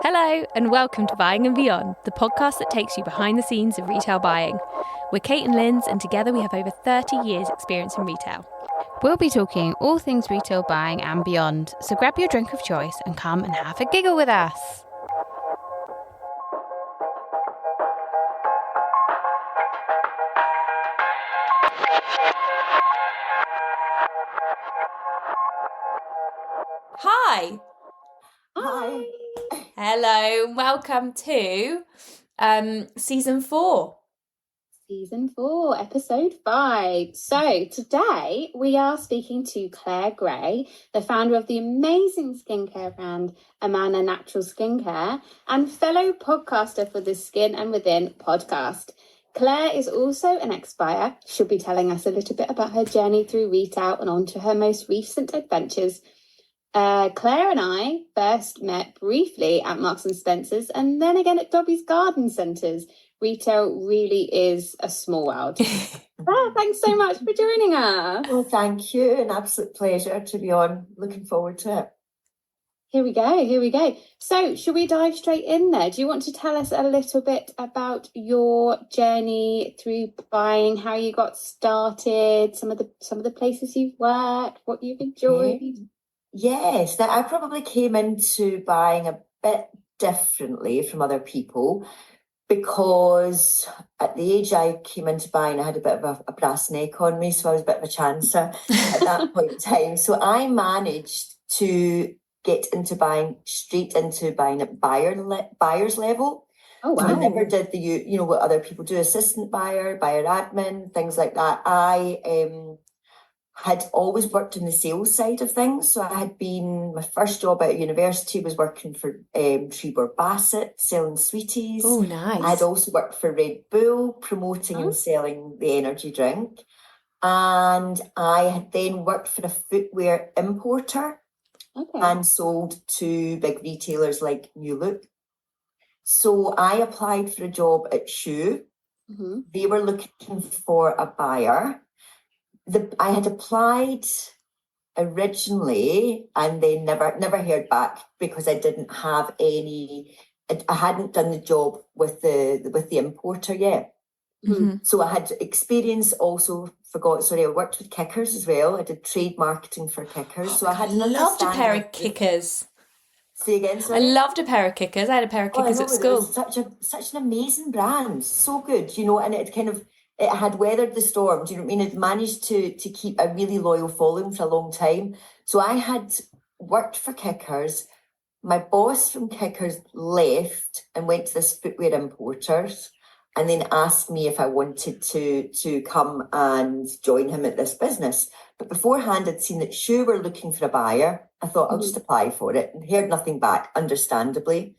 Hello and welcome to Buying and Beyond, the podcast that takes you behind the scenes of retail buying. We're Kate and Lynsey, and together we have over 30 years experience in retail. We'll be talking all things retail buying and beyond, so grab your drink of choice and come and have a giggle with us. Hi. Hi. Hello, welcome to season 4. Season 4, episode 5. So today we are speaking to Claire Gray, the founder of the amazing skincare brand Ermana Natural Skincare and fellow podcaster for the Skin and Within podcast. Claire is also an ex-buyer. She'll be telling us a little bit about her journey through retail and on to her most recent adventures. Claire and I first met briefly at Marks and Spencer's and then again at Dobbies Garden Centres. Retail really is a small world. Claire, thanks so much for joining us. Well, thank you. An absolute pleasure to be on. Looking forward to it. Here we go. So, should we dive straight in there? Do you want to tell us a little bit about your journey through buying, how you got started, some of the places you've worked, what you've enjoyed? Yes, now I probably came into buying a bit differently from other people because at the age I came into buying, I had a bit of a brass neck on me, so I was a bit of a chancer at that point in time. So I managed to get into buying at buyer's level. Oh, wow. So I never did what other people do, assistant buyer admin, things like that. I had always worked in the sales side of things. So my first job out of university was working for Trebor Bassett, selling sweeties. Oh, nice. I had also worked for Red Bull, promoting and selling the energy drink. And I had then worked for a footwear importer and sold to big retailers like New Look. So I applied for a job at Ex Schuh. Mm-hmm. They were looking for a buyer. I had applied originally and then never heard back because I didn't have any. I hadn't done the job with the importer yet. Mm-hmm. So I had experience also. I worked with Kickers as well. I did trade marketing for Kickers. So I had loved a pair of Kickers. Say again, sorry? I loved a pair of Kickers. I had a pair of Kickers at school. It was such an amazing brand, so good, and it had weathered the storm. Do you know what I mean? It managed to keep a really loyal following for a long time. So I had worked for Kickers. My boss from Kickers left and went to this footwear importers and then asked me if I wanted to come and join him at this business. But beforehand, I'd seen that Schuh were looking for a buyer. I thought I'll just apply for it and heard nothing back, understandably.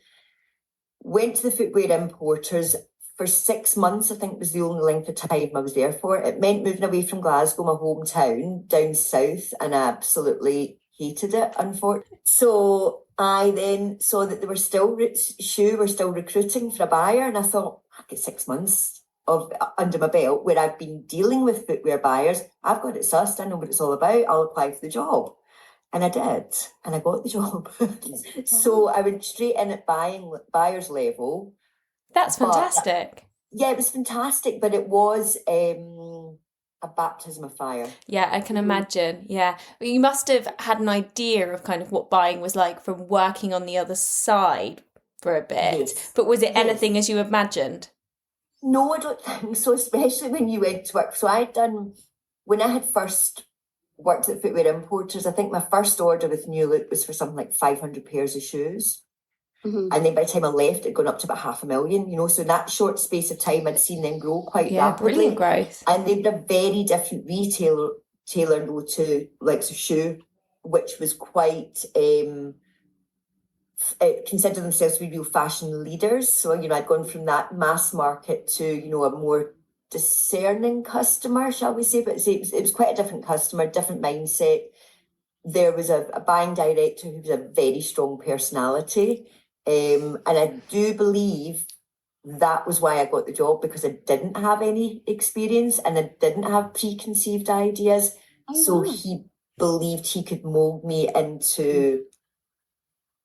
Went to the footwear importers. For 6 months, I think was the only length of time I was there for. It meant moving away from Glasgow, my hometown, down south, and I absolutely hated it, unfortunately. So I then saw that Schuh were still recruiting for a buyer, and I thought, I get 6 months under my belt where I've been dealing with footwear buyers. I've got it sussed, I know what it's all about, I'll apply for the job. And I did, and I got the job. So I went straight in at buyer's level. That's fantastic. Yeah, it was fantastic, but it was a baptism of fire. Yeah, I can imagine. Yeah. Well, you must have had an idea of kind of what buying was like from working on the other side for a bit. Yes. But was it anything as you imagined? No, I don't think so, especially when you went to work. So when I had first worked at footwear importers, I think my first order with New Look was for something like 500 pairs of shoes. Mm-hmm. And then by the time I left, it'd gone up to about 500,000, so in that short space of time, I'd seen them grow quite rapidly. Brilliant growth. And they were a very different retailer to like Schuh, which was quite, consider themselves to be real fashion leaders. So, I'd gone from that mass market to, a more discerning customer, shall we say, but it was quite a different customer, different mindset. There was a buying director who was a very strong personality. And I do believe that was why I got the job, because I didn't have any experience and I didn't have preconceived ideas. So he believed he could mould me into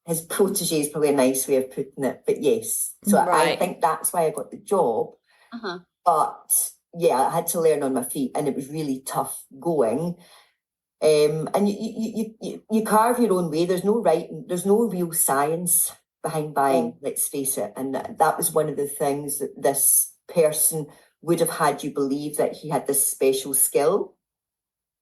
his protege is probably a nice way of putting it, but yes. So I think that's why I got the job. But yeah, I had to learn on my feet, and it was really tough going. And you carve your own way. There's no right, there's no real science behind buying, let's face it. And that was one of the things that this person would have had you believe, that he had this special skill.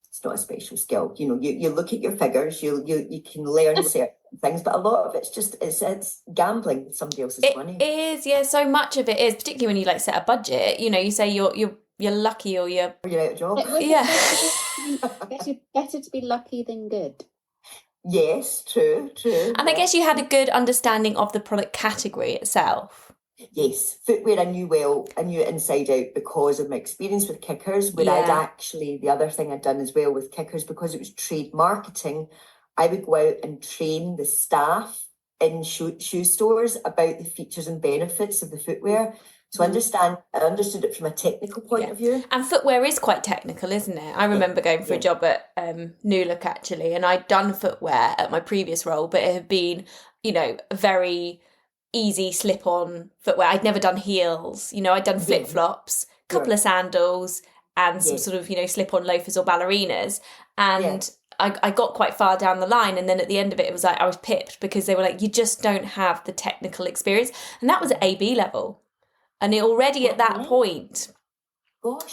It's not a special skill. You know, you look at your figures, you can learn certain things, but a lot of it's just, it's gambling with somebody else's money. It is, yeah, so much of it is, particularly when you like set a budget, you know, you say you're lucky or you're out of job. Yeah. Better to be lucky than good. Yes, true. And I guess you had a good understanding of the product category itself. Yes, footwear I knew it inside out because of my experience with kickers, where I'd actually, the other thing I'd done as well with kickers, because it was trade marketing, I would go out and train the staff in shoe stores about the features and benefits of the footwear. So I understood it from a technical point of view. And footwear is quite technical, isn't it? I remember going for a job at New Look, actually, and I'd done footwear at my previous role, but it had been, you know, a very easy slip-on footwear. I'd never done heels, you know, I'd done flip-flops, a couple of sandals and some sort of, you know, slip-on loafers or ballerinas. And I got quite far down the line, and then at the end of it, it was like I was pipped because they were like, you just don't have the technical experience. And that was at AB level. And already at that point,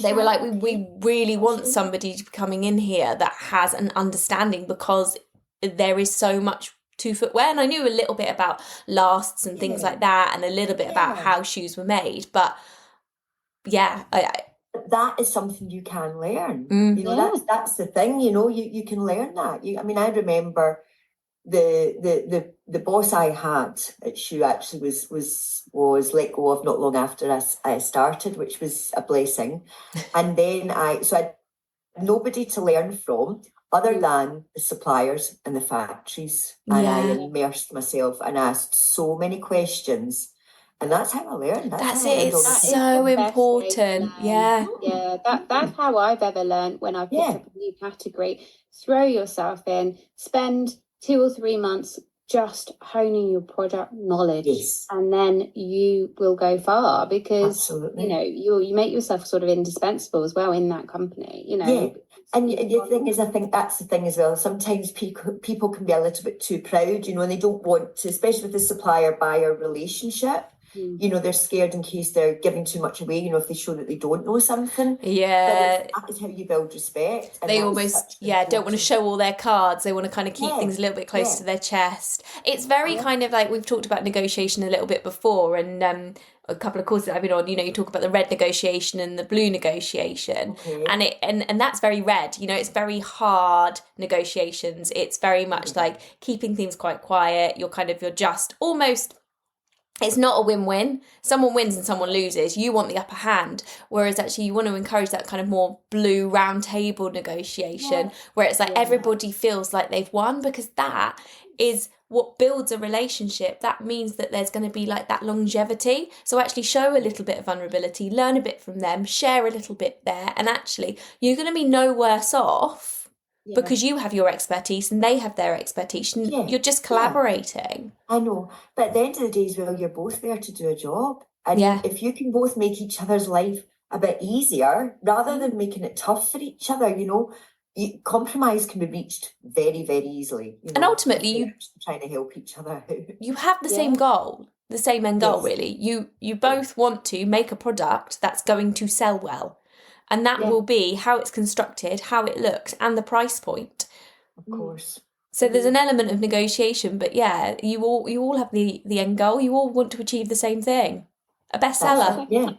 they were like, we really want somebody to be coming in here that has an understanding, because there is so much to footwear. And I knew a little bit about lasts and things like that, and a little bit about how shoes were made. But that is something you can learn. You know, that's the thing. You know, you can learn that. I mean, I remember the boss I had at Schuh actually was let go of not long after I started, which was a blessing. And then I had nobody to learn from other than the suppliers and the factories. And I immersed myself and asked so many questions. And that's how I learned. That's it. It's so important. Yeah. That's how I've ever learned when I've picked up a new category. Throw yourself in, spend 2 or 3 months just honing your product knowledge, and then you will go far, because you know you make yourself sort of indispensable as well in that company, you know. And the thing is, I think that's the thing as well, sometimes people can be a little bit too proud, you know, and they don't want to, especially with the supplier-buyer relationship. You know, they're scared in case they're giving too much away, you know, if they show that they don't know something. Yeah. But that is how you build respect. They almost, don't want to show all their cards. They want to kind of keep things a little bit close to their chest. It's very kind of like, we've talked about negotiation a little bit before, and a couple of courses I've been on, you know, you talk about the red negotiation and the blue negotiation. And that's very red, you know, it's very hard negotiations. It's very much like keeping things quite quiet. You're just almost, it's not a win-win. Someone wins and someone loses. You want the upper hand. Whereas actually you want to encourage that kind of more blue round table negotiation where it's like everybody feels like they've won, because that is what builds a relationship. That means that there's going to be like that longevity. So actually show a little bit of vulnerability, learn a bit from them, share a little bit there. And actually you're going to be no worse off because you have your expertise and they have their expertise. And you're just collaborating. I know. But at the end of the day as well, you're both there to do a job. And if you can both make each other's life a bit easier, rather than making it tough for each other, you know, compromise can be reached very, very easily. You know, and ultimately, you trying to help each other out. You have the same goal, the same end goal, really. You both want to make a product that's going to sell well. And that will be how it's constructed, how it looks, and the price point. Of course. So there's an element of negotiation, but you all have the end goal. You all want to achieve the same thing, a bestseller.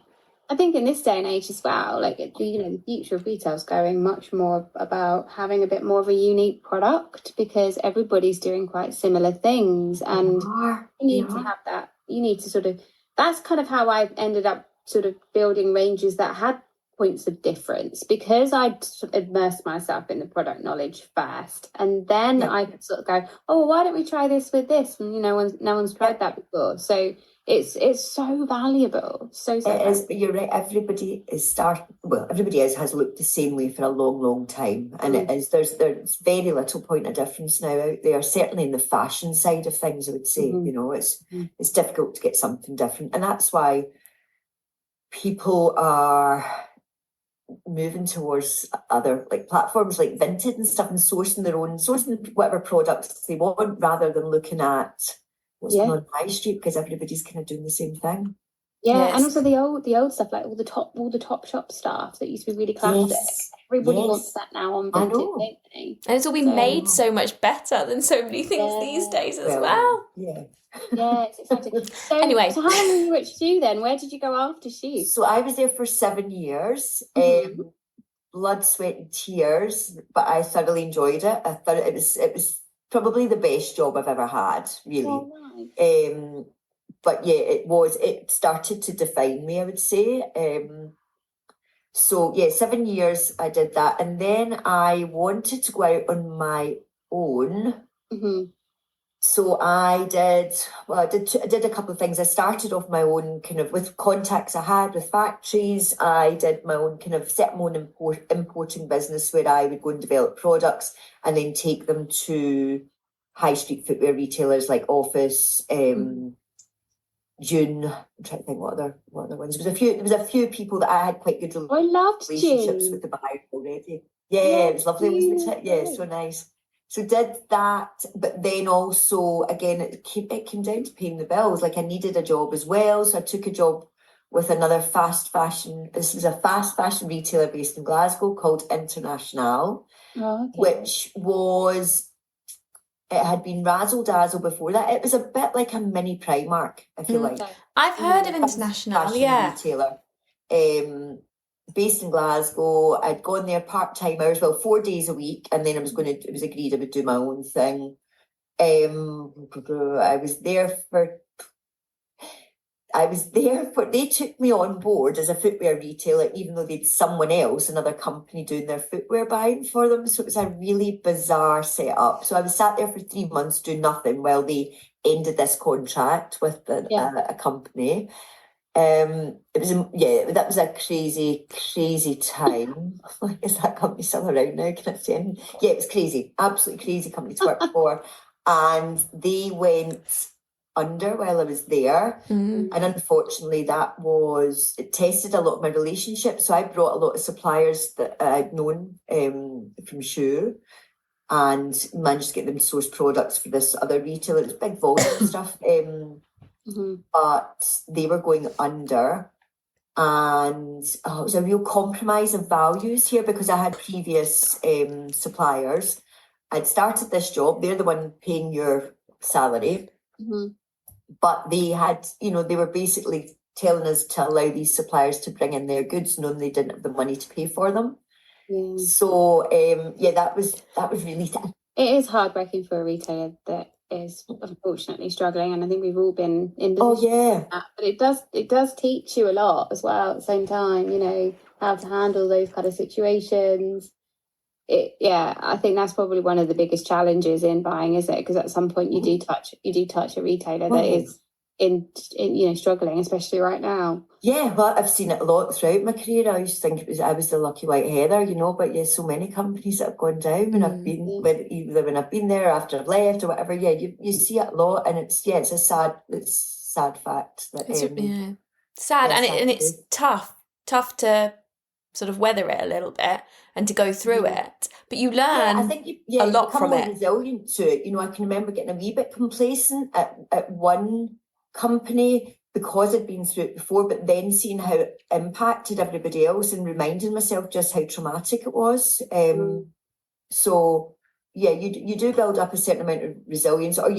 I think in this day and age as well, like the future of retail is going much more about having a bit more of a unique product, because everybody's doing quite similar things, and you need to have that. You need to sort of. That's kind of how I ended up sort of building ranges that had points of difference, because I'd sort of immersed myself in the product knowledge first, and then I could sort of go, oh, why don't we try this with this? And no one's tried that before. So it's so valuable. So It valuable. is, but you're right. Everybody has looked the same way for a long, long time, and it is. There's very little point of difference now out there. Certainly in the fashion side of things, I would say. It's difficult to get something different, and that's why people are moving towards other platforms like Vinted and stuff, and sourcing whatever products they want, rather than looking at what's going on high street, because everybody's kind of doing the same thing. Yeah, yes. And also the old stuff, like all the top shop stuff that used to be really classic. Yes. Everybody wants that now on Vinted, don't they? And it's all been made so much better than so many things these days as well. Yeah. Yeah, it's exciting. So, anyway, so how long were you at Schuh then? Where did you go after Schuh? So I was there for 7 years. Blood, sweat, and tears, but I thoroughly enjoyed it. I thought it was probably the best job I've ever had, really. Oh, nice. But yeah, it started to define me, I would say. So yeah, 7 years I did that, and then I wanted to go out on my own. So I did a couple of things. I started off my own kind of with contacts I had with factories. I did my own kind of set my own importing business where I would go and develop products and then take them to high street footwear retailers like Office, Dune. I'm trying to think what other ones. There was a few people that I had quite good relationships with the buyer already. Yeah, it was lovely, wasn't it? Yeah, so nice. So did that, but then also, again, it came down to paying the bills. Like I needed a job as well. So I took a job with another fast fashion. This was a fast fashion retailer based in Glasgow called International, which it had been razzle dazzle before that. It was a bit like a mini Primark, I feel like. I've heard of International, retailer. Based in Glasgow. I'd gone there part-time hours, 4 days a week, and then it was agreed I would do my own thing. I was there for, they took me on board as a footwear retailer, even though they'd someone else, another company doing their footwear buying for them. So it was a really bizarre setup. So I was sat there for 3 months doing nothing while they ended this contract with a company. That was a crazy time. Is that company still around now? Can I say anything? Yeah, it was crazy, absolutely crazy company to work for, and they went under while I was there, and unfortunately it tested a lot of my relationships. So I brought a lot of suppliers that I'd known from Schuh, and managed to get them to source products for this other retailer. It's big volume stuff. But they were going under, and it was a real compromise of values here because I had previous suppliers. I'd started this job, they're the one paying your salary, but they had, they were basically telling us to allow these suppliers to bring in their goods, knowing they didn't have the money to pay for them. So that was really tough. It is heartbreaking for a retailer that is unfortunately struggling, and I think we've all been in that, but it does teach you a lot as well at the same time, how to handle those kind of situations. I think that's probably one of the biggest challenges in buying, is it? Because at some point you do touch a retailer that is in struggling, especially right now. Yeah, well, I've seen it a lot throughout my career. I used to think I was the lucky white heather, but so many companies that have gone down when I've been either when I've been there, after I've left, or whatever. Yeah, you see it a lot, and it's a sad fact that sad, and it's tough to sort of weather it a little bit and to go through it, but you learn a lot from it. Resilient to it. I can remember getting a wee bit complacent at one company because I'd been through it before, but then seeing how it impacted everybody else and reminding myself just how traumatic it was. So yeah, you do build up a certain amount of resilience, or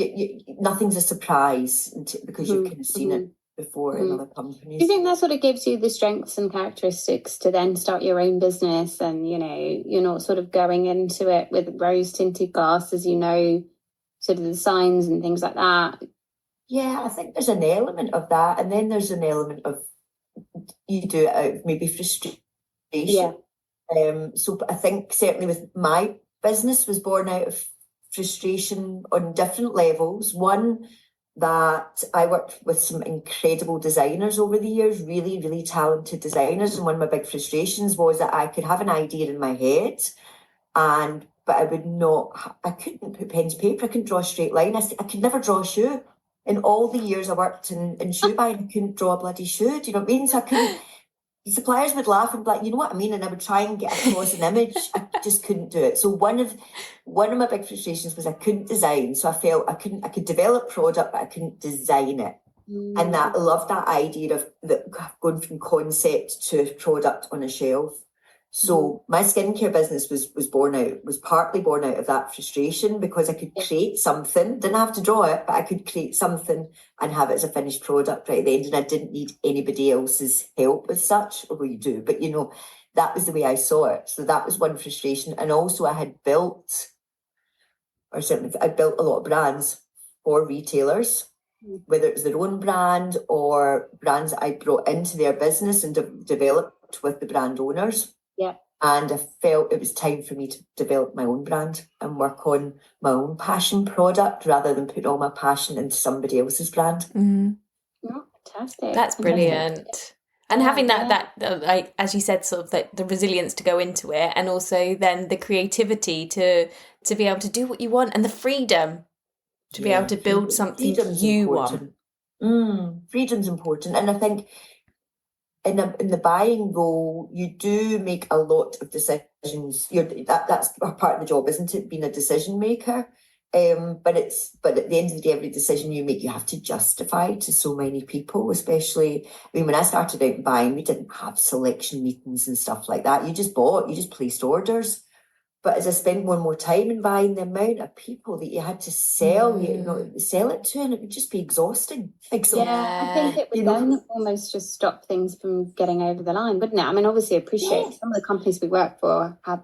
nothing's a surprise because you've kind of seen it before in other companies. Do you think that sort of gives you the strengths and characteristics to then start your own business, and you're not sort of going into it with rose tinted glasses, sort of the signs and things like that? Yeah, I think there's an element of that, and then there's an element of you do it out of maybe frustration. Yeah. So I think certainly with my business was born out of frustration on different levels. One, that I worked with some incredible designers over the years, really, really talented designers. And one of my big frustrations was that I could have an idea in my head, but I couldn't put pen to paper. I couldn't draw a straight line. I could never draw a shoe. In all the years I worked in shoe buying, I couldn't draw a bloody shoe. Do you know what I mean? So I couldn't. The suppliers would laugh and be like, you know what I mean? And I would try and get across an image. I just couldn't do it. So one of my big frustrations was I couldn't design. So I felt I could develop product, but I couldn't design it. And I loved that idea of going from concept to product on a shelf. So my skincare business was partly born out of that frustration, because I could create something, didn't have to draw it, but I could create something and have it as a finished product right at the end, and I didn't need anybody else's help as such. Well, you do, but that was the way I saw it. So that was one frustration. And also I built a lot of brands for retailers, whether it was their own brand or brands that I brought into their business and developed with the brand owners. Yeah. And I felt it was time for me to develop my own brand and work on my own passion product rather than put all my passion into somebody else's brand. Oh, fantastic. That's brilliant. And having that like, as you said, sort of the resilience to go into it, and also then the creativity to be able to do what you want, and the freedom to be able to build something you want. Freedom's important. And I think in the buying role, you do make a lot of decisions. That's part of the job, isn't it? Being a decision maker. But at the end of the day, every decision you make, you have to justify to so many people. Especially, when I started out in buying, we didn't have selection meetings and stuff like that. You just placed orders. But as I spent more and more time in buying, the amount of people that you had to sell it to, and it would just be exhausting. Yeah, I think it would then almost just stop things from getting over the line, wouldn't it? I mean, obviously, I appreciate some of the companies we work for have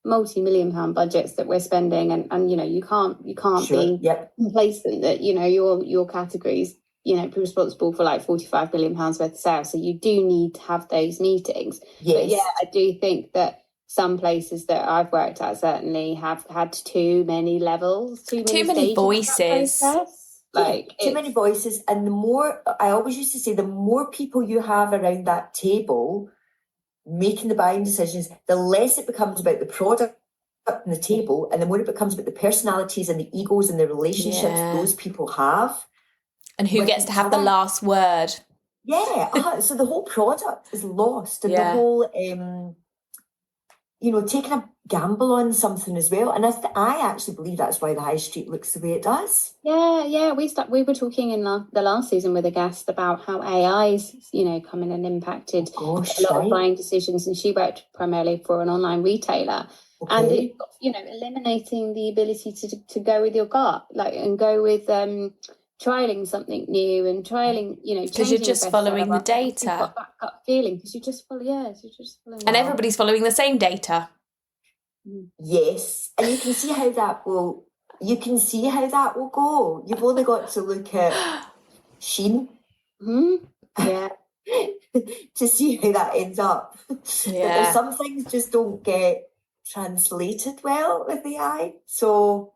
multi-million-pound budgets that we're spending, and you can't be complacent that your categories responsible for like £45 billion worth of sales. So you do need to have those meetings. Yes. But I do think that some places that I've worked at certainly have had too many levels, too many voices. Too many voices. And I always used to say, the more people you have around that table making the buying decisions, the less it becomes about the product on the table, and the more it becomes about the personalities and the egos and the relationships those people have. And who gets to have the last word. Yeah. So the whole product is lost, and the whole... taking a gamble on something as well. And I actually believe that's why the high street looks the way it does. Yeah. We were talking in the last season with a guest about how AI's, come in and impacted a lot of buying decisions. And she worked primarily for an online retailer. Okay. And it, eliminating the ability to go with your gut, and go with trialing something new and trialing, because you're just following the data. You've got that gut feeling because you're just following. And everybody's following the same data. Yes, and you can see how that will. You can see how that will go. You've only got to look at Shein, yeah, to see how that ends up. Yeah, some things just don't get translated well with AI, so.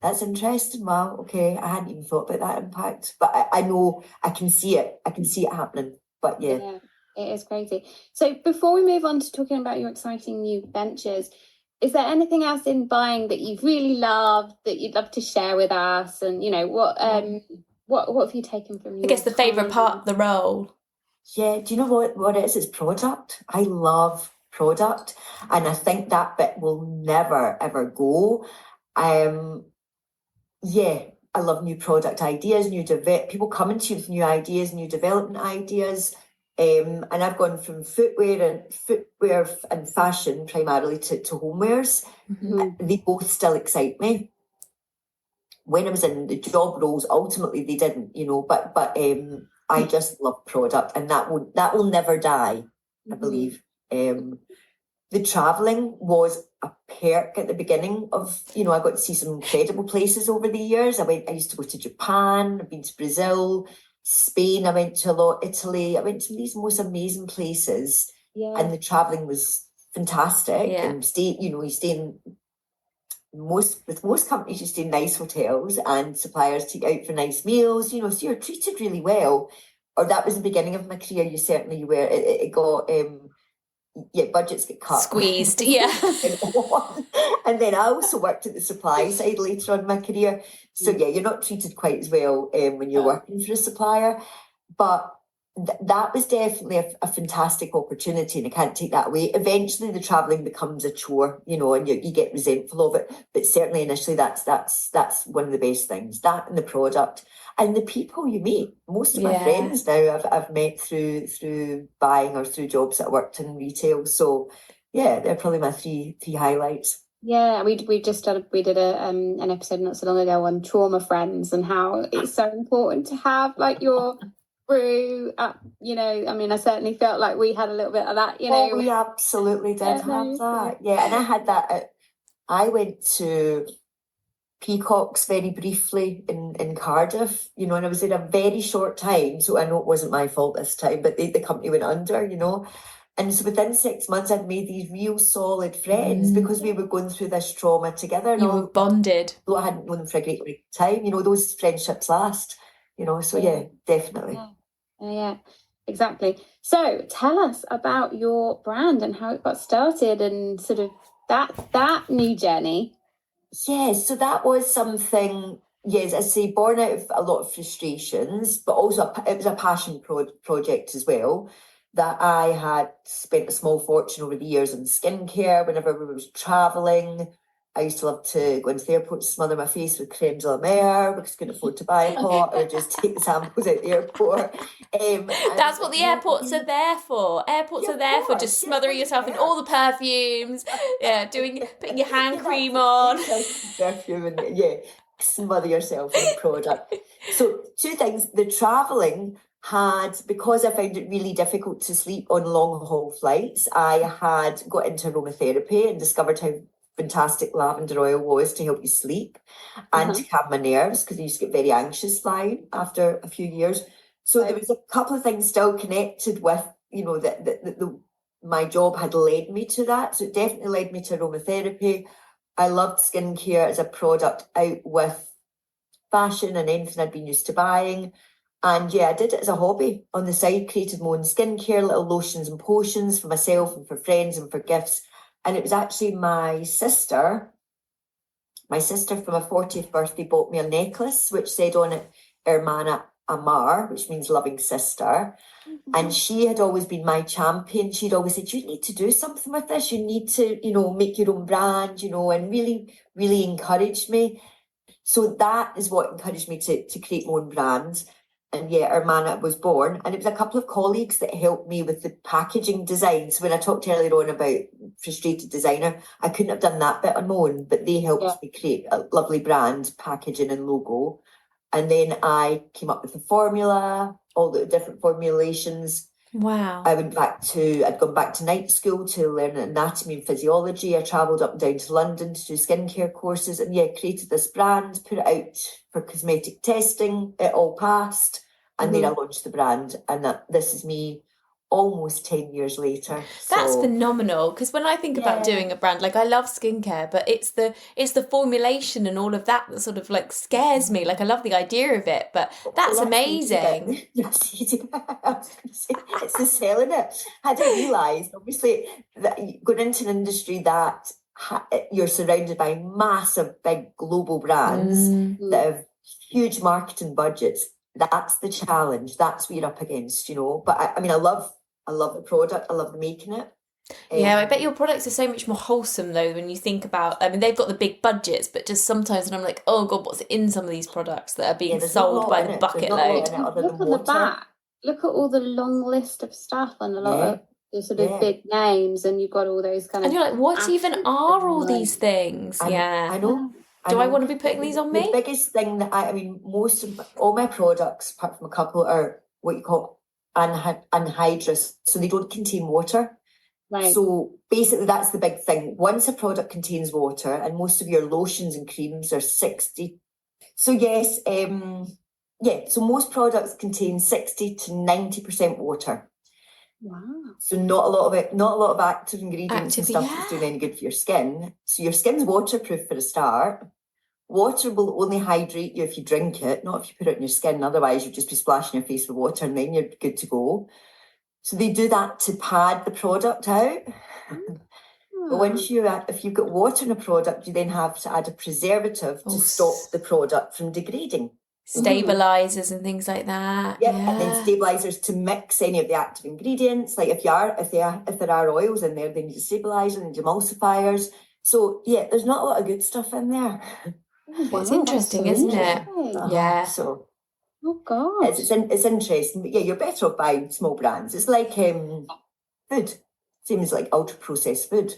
That's interesting. Wow. Okay. I hadn't even thought about that impact, but I know I can see it. I can see it happening. But yeah, it is crazy. So before we move on to talking about your exciting new ventures, is there anything else in buying that you've really loved that you'd love to share with us? And what have you taken from your? I guess the favourite part of the role. Yeah. Do you know what it is? It's product. I love product, and I think that bit will never ever go. I love new product ideas, people coming to you with new ideas, new development ideas. And I've gone from footwear and fashion primarily to homewares. Mm-hmm. They both still excite me. When I was in the job roles, ultimately they didn't, but I just love product, and that will never die, I believe. The travelling was a perk at the beginning of, I got to see some incredible places over the years. I used to go to Japan, I've been to Brazil, Spain, I went to a lot, Italy. I went to these most amazing places, and the travelling was fantastic. Yeah. And you stay in most companies, you stay in nice hotels and suppliers take you out for nice meals, you know, so you're treated really well. Or that was the beginning of my career. You were. It got budgets get cut, squeezed, yeah. And then I also worked at the supply side later on in my career. So yeah, you're not treated quite as well when you're working for a supplier, but that was definitely a fantastic opportunity, and I can't take that away. Eventually, the travelling becomes a chore, you know, and you get resentful of it. But certainly, initially, that's one of the best things. That and the product and the people you meet. Most of my friends now I've met through buying or through jobs that I worked in retail. So yeah, they're probably my three highlights. Yeah, we did an episode not so long ago on trauma friends and how it's so important to have like your crew. You know, I mean, I certainly felt like we had a little bit of that. You know, we absolutely did have that. Yeah, and I had that. I went to Peacocks very briefly in Cardiff, you know, and I was in a very short time, so I know it wasn't my fault this time, but the company went under, you know. And so within 6 months, I'd made these real solid friends because we were going through this trauma together. You were bonded. Though I hadn't known them for a great time, you know, those friendships last, you know, so yeah, definitely. Yeah, exactly. So tell us about your brand and how it got started and sort of that new journey. Yeah, so that was something, yes, I say, born out of a lot of frustrations, but also it was a passion project as well, that I had spent a small fortune over the years on skincare. Whenever we were travelling, I used to love to go into the airport to smother my face with creme de la mer because I couldn't afford to buy a pot, or just take the samples out the airport. That's what the airports are there for. Airports are there for just smothering yourself in all the perfumes, putting your hand cream on. Perfume and smother yourself in product. So 2 things, the travelling because I found it really difficult to sleep on long haul flights, I had got into aromatherapy and discovered how fantastic lavender oil was to help you sleep and to calm my nerves, because I used to get very anxious flying after a few years. So there was a couple of things still connected with, you know, that my job had led me to that. So it definitely led me to aromatherapy. I loved skincare as a product out with fashion and anything I'd been used to buying. And I did it as a hobby on the side, created my own skincare, little lotions and potions for myself and for friends and for gifts. And it was actually my sister for my 40th birthday bought me a necklace which said on it Ermana Natural, which means loving sister. And she had always been my champion. She'd always said, you need to do something with this. You need to, you know, make your own brand, you know, and really, really encouraged me. So that is what encouraged me to create my own brand. And Ermana was born. And it was a couple of colleagues that helped me with the packaging design. So when I talked earlier on about frustrated designer, I couldn't have done that bit on my own, but they helped me create a lovely brand, packaging and logo. And then I came up with the formula, all the different formulations. Wow. I'd gone back to night school to learn anatomy and physiology. I travelled up and down to London to do skincare courses and created this brand, put it out for cosmetic testing. It all passed. And then I launched the brand. And this is me almost 10 years later. That's phenomenal, because when I think about doing a brand, like I love skincare, but it's the formulation and all of that that sort of like scares me. Like I love the idea of it, but that's amazing. Yes, it's the selling it. I didn't realise, obviously, that going into an industry that you're surrounded by massive, big global brands that have huge marketing budgets. That's the challenge. That's what you're up against, you know. But I mean, I love the product. I love making it. I bet your products are so much more wholesome though when you think about. I mean, they've got the big budgets, but just sometimes when I'm like, oh god, what's in some of these products that are being sold by the bucket load? Look at the back. Look at all the long list of stuff and a lot of the sort of big names, and you've got all those kind of. And you're like, what even are all these things? I know. Do I want to be putting these on me? The biggest thing that I mean, most of all my products, apart from a couple, are what you call anhydrous, so they don't contain water. Right. So basically, that's the big thing. Once a product contains water, and most of your lotions and creams are 60. So yes, so most products contain 60 to 90% water. Wow. So not a lot of active ingredients and stuff that's doing any good for your skin. So your skin's waterproof for a start. Water will only hydrate you if you drink it, not if you put it on your skin. Otherwise, you'd just be splashing your face with water and then you're good to go. So they do that to pad the product out. But if you've got water in a product, you then have to add a preservative to stop the product from degrading. Stabilizers and things like that. Yeah, and then stabilizers to mix any of the active ingredients. Like if there are oils in there, they need a stabilizer and emulsifiers. So yeah, there's not a lot of good stuff in there. Wow, it's interesting, isn't it? Yeah. So, oh god, it's interesting. But yeah, you're better off buying small brands. It's like food, same as like ultra processed food.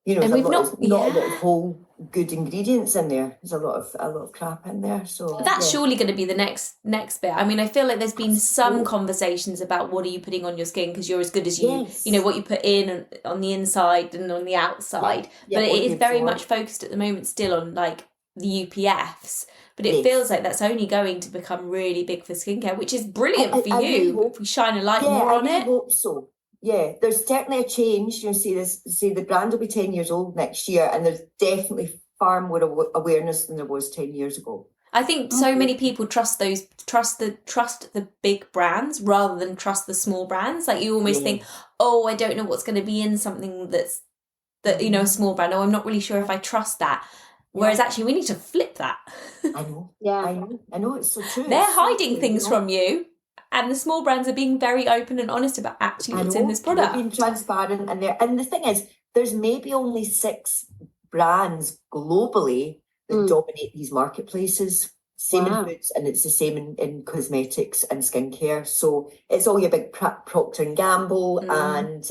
You know, and there's not a lot of whole good ingredients in there. There's a lot of crap in there. So that's surely going to be the next bit. I mean, I feel like there's been some conversations about what are you putting on your skin because you're as good as you know what you put in on the inside and on the outside. But it is very much focused at the moment still on like the UPFs. But it feels like that's only going to become really big for skincare, which is brilliant for you if we shine a light more on it. I hope so. Yeah, there's certainly a change. You know, say the brand will be 10 years old next year, and there's definitely far more awareness than there was 10 years ago. I think so many people trust the big brands rather than trust the small brands. Like you almost think, oh, I don't know what's going to be in something that you know, a small brand. Oh, I'm not really sure if I trust that. Whereas actually we need to flip that. I know. Yeah. I know, it's so true. They're hiding things from you. And the small brands are being very open and honest about actually what's in this product. They're being transparent, and the thing is, there's maybe only 6 brands globally that dominate these marketplaces. Same in foods, and it's the same in cosmetics and skincare. So it's all your big Procter and Gamble and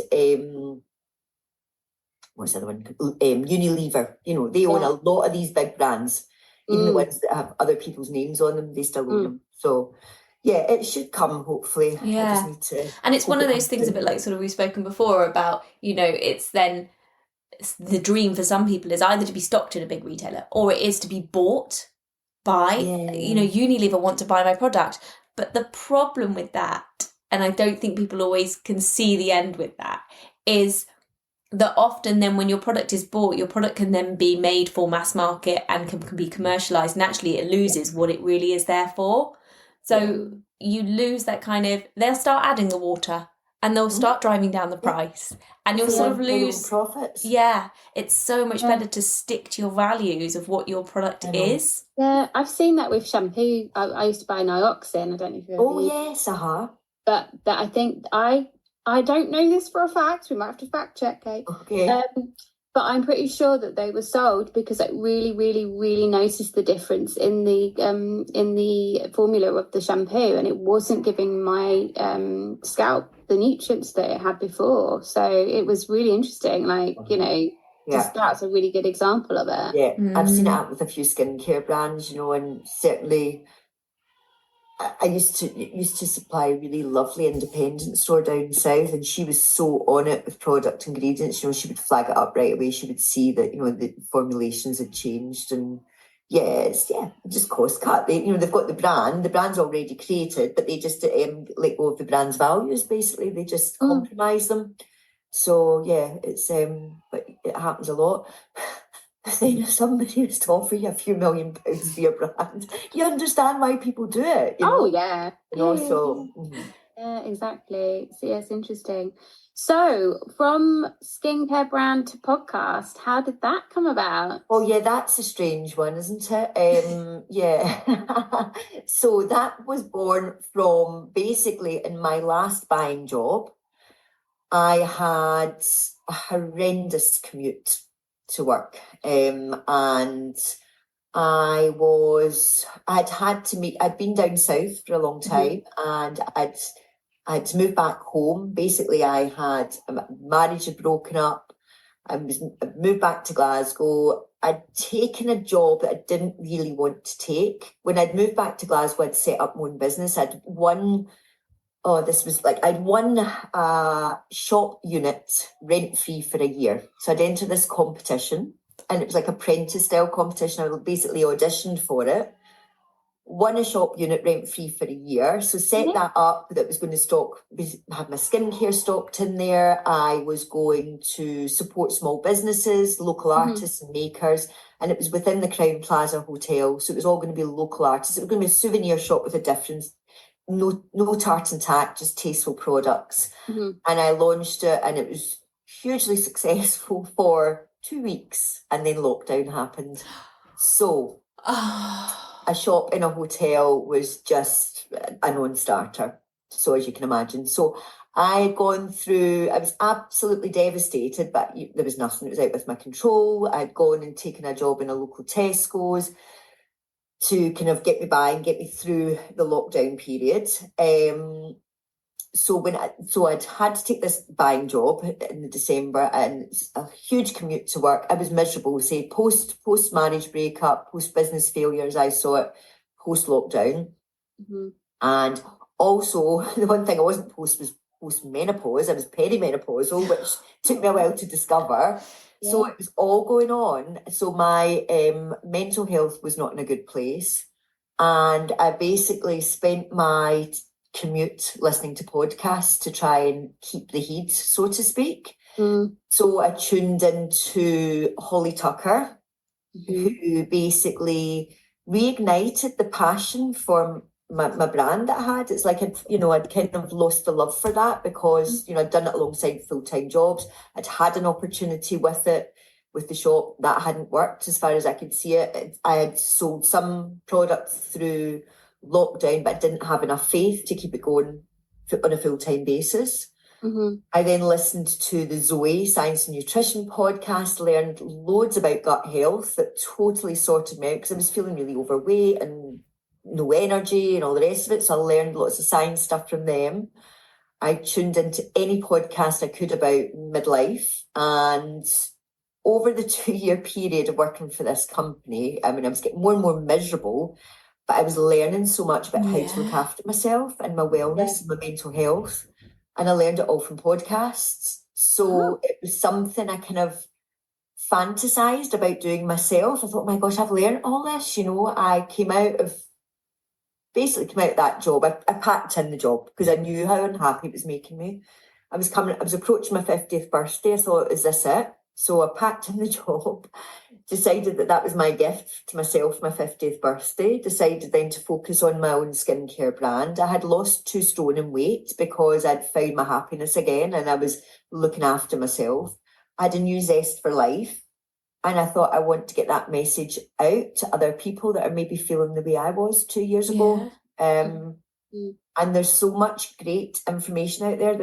what's the other one? Unilever. You know, they own a lot of these big brands, even the ones that have other people's names on them. They still own them. So. Yeah, it should come, hopefully. Yeah. I just need to and it's one of those things a bit like sort of we've spoken before about, you know, it's the dream for some people is either to be stocked in a big retailer or it is to be bought by, you know, Unilever want to buy my product. But the problem with that, and I don't think people always can see the end with that, is that often then when your product is bought, your product can then be made for mass market and can be commercialised, and actually it loses what it really is there for. So you lose that kind of, they'll start adding the water and they'll start driving down the price and you'll sort of lose profits. Yeah, it's so much better to stick to your values of what your product is. Yeah, I've seen that with shampoo. I used to buy Nioxin. I don't know if you've But I think I don't know this for a fact. We might have to fact check, Kate. Okay. But I'm pretty sure that they were sold because I really, really, really noticed the difference in the formula of the shampoo, and it wasn't giving my scalp the nutrients that it had before. So it was really interesting. Like, you know, just that's a really good example of it. Yeah, I've seen it with a few skincare brands, you know, and certainly I used to supply a really lovely independent store down south, and she was so on it with product ingredients. You know, she would flag it up right away. She would see that, you know, the formulations had changed, and just cost cut. They've got the brand's already created, but they just let go of the brand's values. Basically, they just compromise them. So yeah, it's but it happens a lot. Then if somebody was to offer you a few £1 million for your brand, you understand why people do it. You know? Oh, yeah. And also... Yeah, exactly. So, yeah, it's interesting. So, from skincare brand to podcast, how did that come about? Oh, yeah, that's a strange one, isn't it? Yeah. So that was born from basically in my last buying job, I had a horrendous commute to work, and I'd been down south for a long time, and I had to move back home. Basically, marriage had broken up. I'd moved back to Glasgow. I'd taken a job that I didn't really want to take. When I'd moved back to Glasgow, I'd set up my own business. I'd won a shop unit rent-free for a year. So I'd enter this competition, and it was like apprentice-style competition. I basically auditioned for it. won a shop unit rent-free for a year. So set that up, that was going to have my skincare stocked in there. I was going to support small businesses, local artists and makers. And it was within the Crown Plaza Hotel. So it was all going to be local artists. It was going to be a souvenir shop with a difference. No tart and tack, just tasteful products. And I launched it, and it was hugely successful for 2 weeks. And then lockdown happened. So a shop in a hotel was just a non-starter. So as you can imagine. So I was absolutely devastated, but there was nothing. It was out of my control. I'd gone and taken a job in a local Tesco's to kind of get me by and get me through the lockdown period. So I'd had to take this buying job in December, and it's a huge commute to work. I was miserable, say post marriage breakup, post business failure, as I saw it, post lockdown. And also the one thing I wasn't post was post menopause. I was perimenopausal, which took me a while to discover. So it was all going on. So my mental health was not in a good place, and I basically spent my commute listening to podcasts to try and keep the heat, so to speak. So I tuned into Holly Tucker, who basically reignited the passion for my brand that I had. It's like I'd kind of lost the love for that because I'd done it alongside full-time jobs. I'd had an opportunity with the shop that hadn't worked as far as I could see it. I had sold some product through lockdown, but I didn't have enough faith to keep it going on a full-time basis. I then listened to the Zoe Science and Nutrition podcast, learned loads about gut health that totally sorted me out because I was feeling really overweight and no energy and all the rest of it. So I learned lots of science stuff from them. I tuned into any podcast I could about midlife, and over the 2-year period of working for this company, I was getting more and more miserable, but I was learning so much about how to look after myself and my wellness and my mental health. And I learned it all from podcasts. So it was something I kind of fantasized about doing myself. I thought, oh my gosh, I've learned all this. I came out of that job. I packed in the job because I knew how unhappy it was making me. I was approaching my 50th birthday. I thought, is this it? So I packed in the job, decided that was my gift to myself, my 50th birthday, decided then to focus on my own skincare brand. I had lost 2 stone in weight because I'd found my happiness again and I was looking after myself. I had a new zest for life, and I thought I want to get that message out to other people that are maybe feeling the way I was 2 years ago. And there's so much great information out there.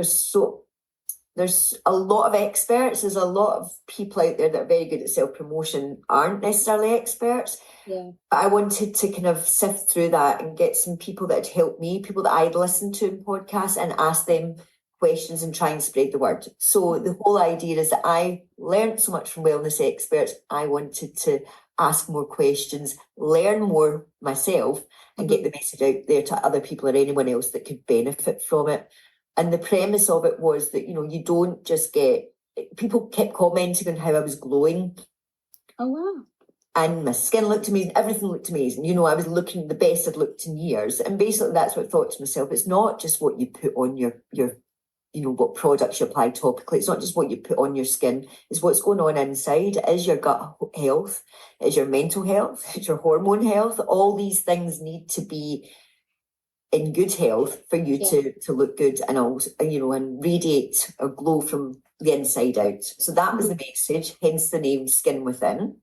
There's a lot of experts. There's a lot of people out there that are very good at self-promotion, aren't necessarily experts. But I wanted to kind of sift through that and get some people that had helped me, people that I'd listened to in podcasts, and ask them questions and try and spread the word. So the whole idea is that I learned so much from wellness experts. I wanted to ask more questions, learn more myself, and get the message out there to other people or anyone else that could benefit from it. And the premise of it was that, you don't just people kept commenting on how I was glowing. Oh, wow. And my skin looked amazing. Everything looked amazing. I was looking the best I'd looked in years. And basically that's what I thought to myself. It's not just what you put on your what products you apply topically. It's not just what you put on your skin. It's what's going on inside. It is your gut health. It is your mental health. It's your hormone health. All these things need to be in good health for you to look good and also, and radiate or glow from the inside out. So that was the message, hence the name Skin Within.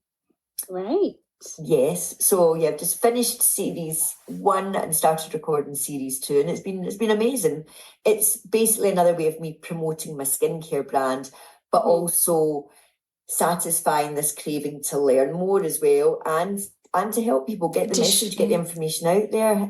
Right. Yes. So I've just finished series 1 and started recording series 2, and it's been amazing. It's basically another way of me promoting my skincare brand, but also satisfying this craving to learn more as well, and to help people get the message, get the information out there.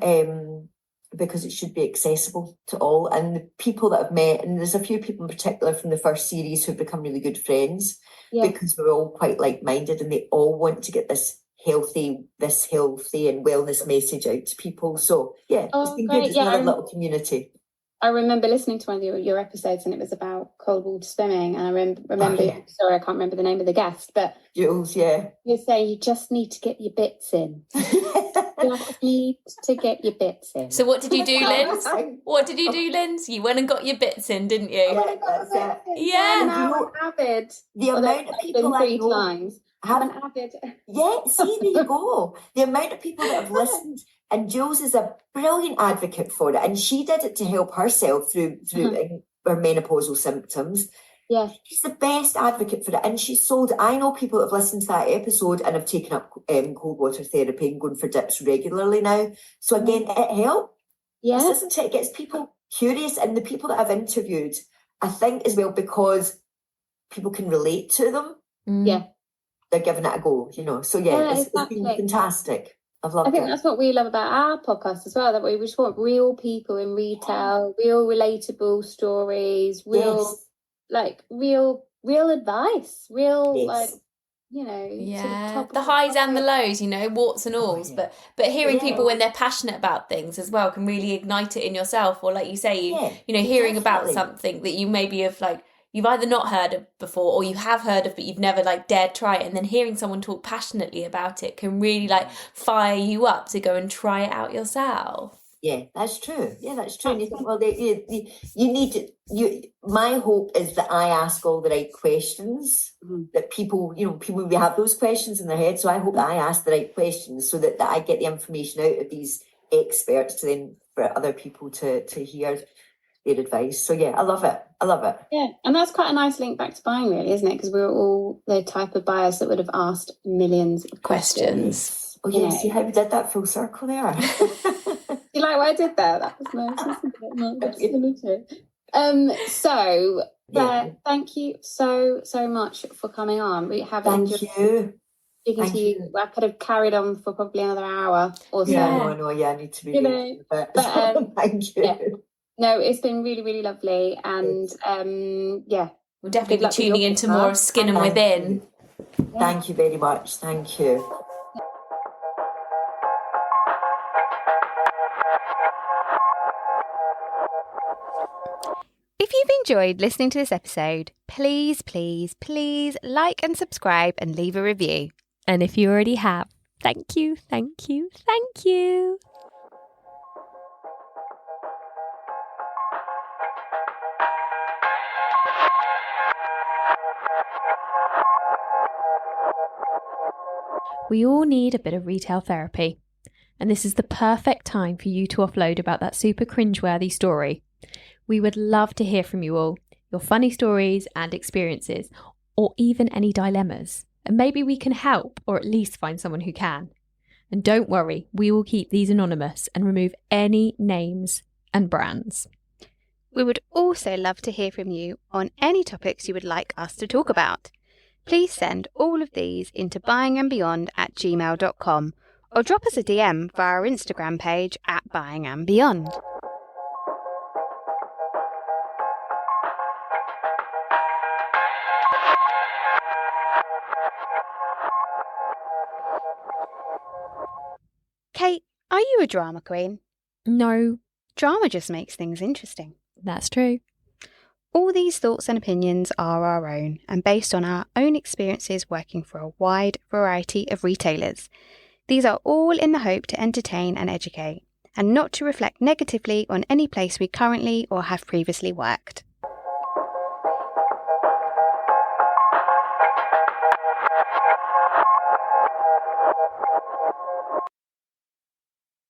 Because it should be accessible to all. And the people that I've met, and there's a few people in particular from the first series who've become really good friends because we're all quite like-minded and they all want to get this healthy and wellness message out to people. So it's been good. It's another little community. I remember listening to one of your episodes, and it was about cold water swimming. And I remember, sorry, I can't remember the name of the guest, but Jules, you say you just need to get your bits in. Just need to get your bits in. So what did you do, Lyns? What did you do, Lyns? You went and got your bits in, didn't you? Yeah, that's it. Yeah. Now I'm avid. The amount of people I three know times. I'm an avid. Yeah, see, there you go. The amount of people that have listened, and Jules is a brilliant advocate for it, and she did it to help herself through her menopausal symptoms. Yeah, she's the best advocate for it, and she's sold. I know people that have listened to that episode and have taken up cold water therapy and going for dips regularly now. So again, it helps. Yeah, Isn't it? It gets people curious, and the people that I've interviewed, I think as well, because people can relate to them. Yeah. They're giving it a go, So it's been fantastic. I've loved it. I think that's what we love about our podcast as well, that we just want real people in retail, real relatable stories, real advice, real sort of the highs and the lows, warts and alls. But hearing people when they're passionate about things as well can really ignite it in yourself, or like you say, hearing about something that you maybe have you've either not heard of before, or you have heard of but you've never dared try it, and then hearing someone talk passionately about it can really fire you up to go and try it out yourself. Yeah, that's true. And you think, well, you need to. My hope is that I ask all the right questions. That people we have those questions in their head. So I hope that I ask the right questions so that I get the information out of these experts to then for other people to hear their advice. So I love it. Yeah, and that's quite a nice link back to buying, really, isn't it? Because we're all the type of buyers that would have asked millions of questions. Oh yeah, see how we did that full circle there. You like what I did there? That was nice. So thank you so much for coming on. We have Thank you. Speaking to you, I could have carried on for probably another hour or so. I need to be. But thank you. Yeah. No, it's been really, really lovely, and we'll definitely be tuning into more of Skin and Within. Thank you very much. Thank you. If you've enjoyed listening to this episode, please, please, please like and subscribe and leave a review. And if you already have, thank you, thank you, thank you. We all need a bit of retail therapy, and this is the perfect time for you to offload about that super cringeworthy story. We would love to hear from you all, your funny stories and experiences, or even any dilemmas, and maybe we can help, or at least find someone who can. And don't worry, we will keep these anonymous and remove any names and brands. We would also love to hear from you on any topics you would like us to talk about. Please send all of these into buyingandbeyond@gmail.com or drop us a DM via our Instagram page @buyingandbeyond. Kate, are you a drama queen? No. Drama just makes things interesting. That's true. All these thoughts and opinions are our own and based on our own experiences working for a wide variety of retailers. These are all in the hope to entertain and educate, and not to reflect negatively on any place we currently or have previously worked.